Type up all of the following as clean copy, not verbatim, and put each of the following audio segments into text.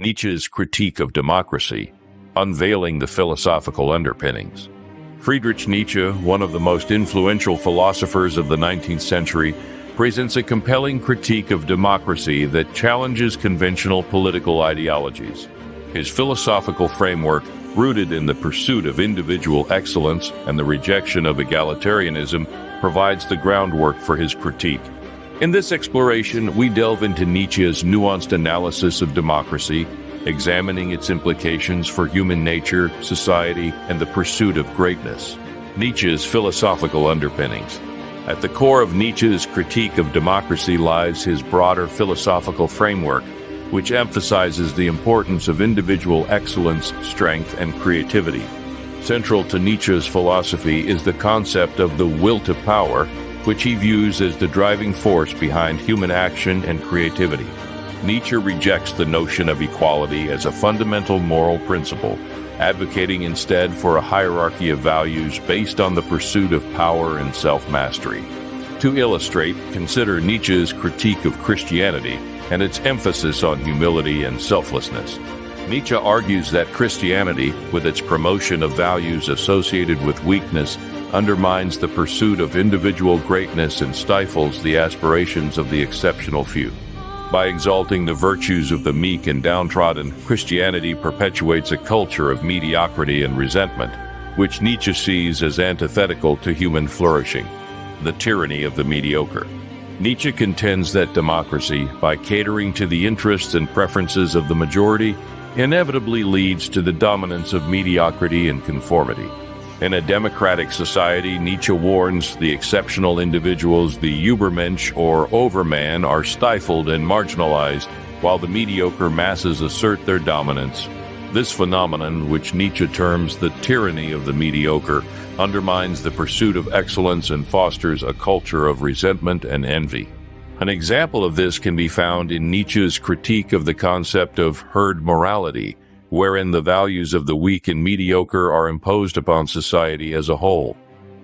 Nietzsche's critique of democracy, unveiling the philosophical underpinnings. Friedrich Nietzsche, one of the most influential philosophers of the 19th century, presents a compelling critique of democracy that challenges conventional political ideologies. His philosophical framework, rooted in the pursuit of individual excellence and the rejection of egalitarianism, provides the groundwork for his critique. In this exploration, we delve into Nietzsche's nuanced analysis of democracy, examining its implications for human nature, society, and the pursuit of greatness. Nietzsche's philosophical underpinnings. At the core of Nietzsche's critique of democracy lies his broader philosophical framework, which emphasizes the importance of individual excellence, strength, and creativity. Central to Nietzsche's philosophy is the concept of the will to power, which he views as the driving force behind human action and creativity. Nietzsche rejects the notion of equality as a fundamental moral principle, advocating instead for a hierarchy of values based on the pursuit of power and self-mastery. To illustrate, consider Nietzsche's critique of Christianity and its emphasis on humility and selflessness. Nietzsche argues that Christianity, with its promotion of values associated with weakness, undermines the pursuit of individual greatness and stifles the aspirations of the exceptional few. By exalting the virtues of the meek and downtrodden, Christianity perpetuates a culture of mediocrity and resentment, which Nietzsche sees as antithetical to human flourishing. The tyranny of the mediocre. Nietzsche contends that democracy, by catering to the interests and preferences of the majority, inevitably leads to the dominance of mediocrity and conformity. In a democratic society, Nietzsche warns the exceptional individuals, the ubermensch or overman, are stifled and marginalized, while the mediocre masses assert their dominance. This phenomenon, which Nietzsche terms the tyranny of the mediocre, undermines the pursuit of excellence and fosters a culture of resentment and envy. An example of this can be found in Nietzsche's critique of the concept of herd morality, wherein the values of the weak and mediocre are imposed upon society as a whole.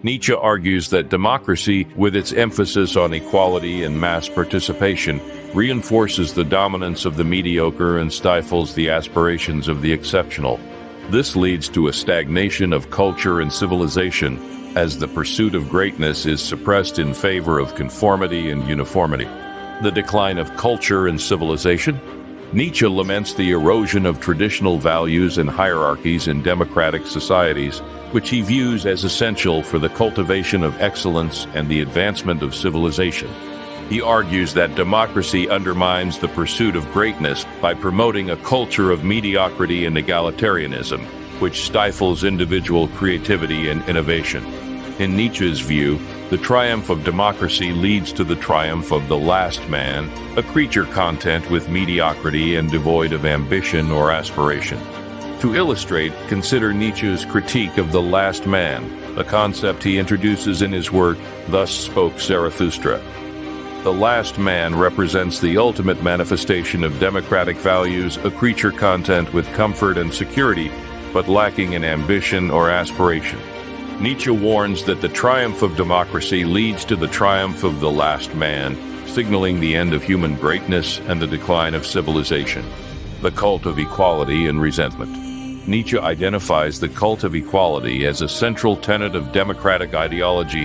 Nietzsche argues that democracy, with its emphasis on equality and mass participation, reinforces the dominance of the mediocre and stifles the aspirations of the exceptional. This leads to a stagnation of culture and civilization, as the pursuit of greatness is suppressed in favor of conformity and uniformity. The decline of culture and civilization. Nietzsche laments the erosion of traditional values and hierarchies in democratic societies, which he views as essential for the cultivation of excellence and the advancement of civilization. He argues that democracy undermines the pursuit of greatness by promoting a culture of mediocrity and egalitarianism, which stifles individual creativity and innovation. In Nietzsche's view, the triumph of democracy leads to the triumph of the last man, a creature content with mediocrity and devoid of ambition or aspiration. To illustrate, consider Nietzsche's critique of the last man, a concept he introduces in his work, Thus Spoke Zarathustra. The last man represents the ultimate manifestation of democratic values, a creature content with comfort and security, but lacking in ambition or aspiration. Nietzsche warns that the triumph of democracy leads to the triumph of the last man, signaling the end of human greatness and the decline of civilization. The cult of equality and resentment. Nietzsche identifies the cult of equality as a central tenet of democratic ideology,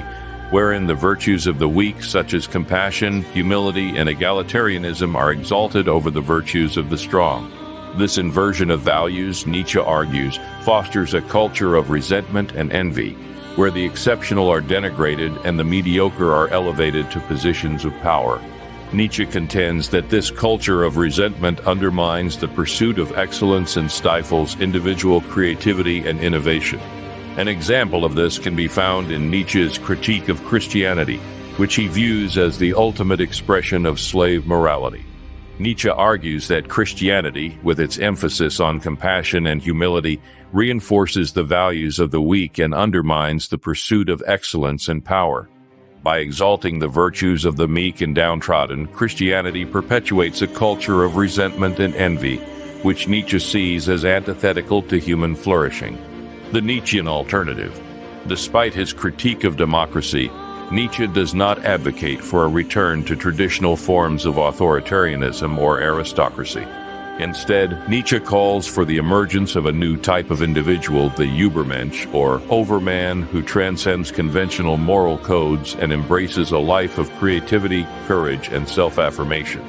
wherein the virtues of the weak, such as compassion, humility, and egalitarianism, are exalted over the virtues of the strong. This inversion of values, Nietzsche argues, fosters a culture of resentment and envy, where the exceptional are denigrated and the mediocre are elevated to positions of power. Nietzsche contends that this culture of resentment undermines the pursuit of excellence and stifles individual creativity and innovation. An example of this can be found in Nietzsche's critique of Christianity, which he views as the ultimate expression of slave morality. Nietzsche argues that Christianity, with its emphasis on compassion and humility, reinforces the values of the weak and undermines the pursuit of excellence and power. By exalting the virtues of the meek and downtrodden, Christianity perpetuates a culture of resentment and envy, which Nietzsche sees as antithetical to human flourishing. The Nietzschean alternative. Despite his critique of democracy, Nietzsche does not advocate for a return to traditional forms of authoritarianism or aristocracy. Instead, Nietzsche calls for the emergence of a new type of individual, the ubermensch, or overman, who transcends conventional moral codes and embraces a life of creativity, courage, and self-affirmation.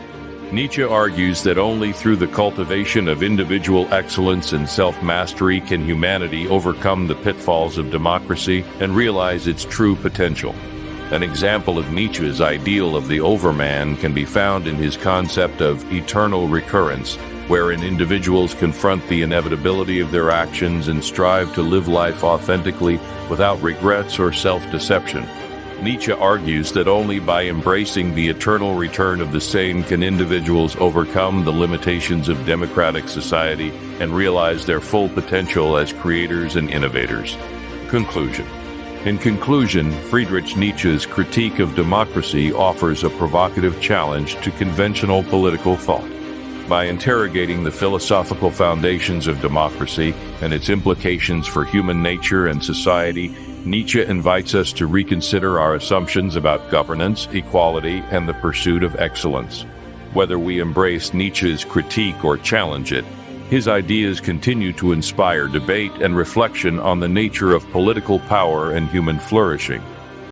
Nietzsche argues that only through the cultivation of individual excellence and self-mastery can humanity overcome the pitfalls of democracy and realize its true potential. An example of Nietzsche's ideal of the overman can be found in his concept of eternal recurrence, wherein individuals confront the inevitability of their actions and strive to live life authentically without regrets or self-deception. Nietzsche argues that only by embracing the eternal return of the same can individuals overcome the limitations of democratic society and realize their full potential as creators and innovators. Conclusion. In conclusion, Friedrich Nietzsche's critique of democracy offers a provocative challenge to conventional political thought. By interrogating the philosophical foundations of democracy and its implications for human nature and society, Nietzsche invites us to reconsider our assumptions about governance, equality, and the pursuit of excellence. Whether we embrace Nietzsche's critique or challenge it, his ideas continue to inspire debate and reflection on the nature of political power and human flourishing.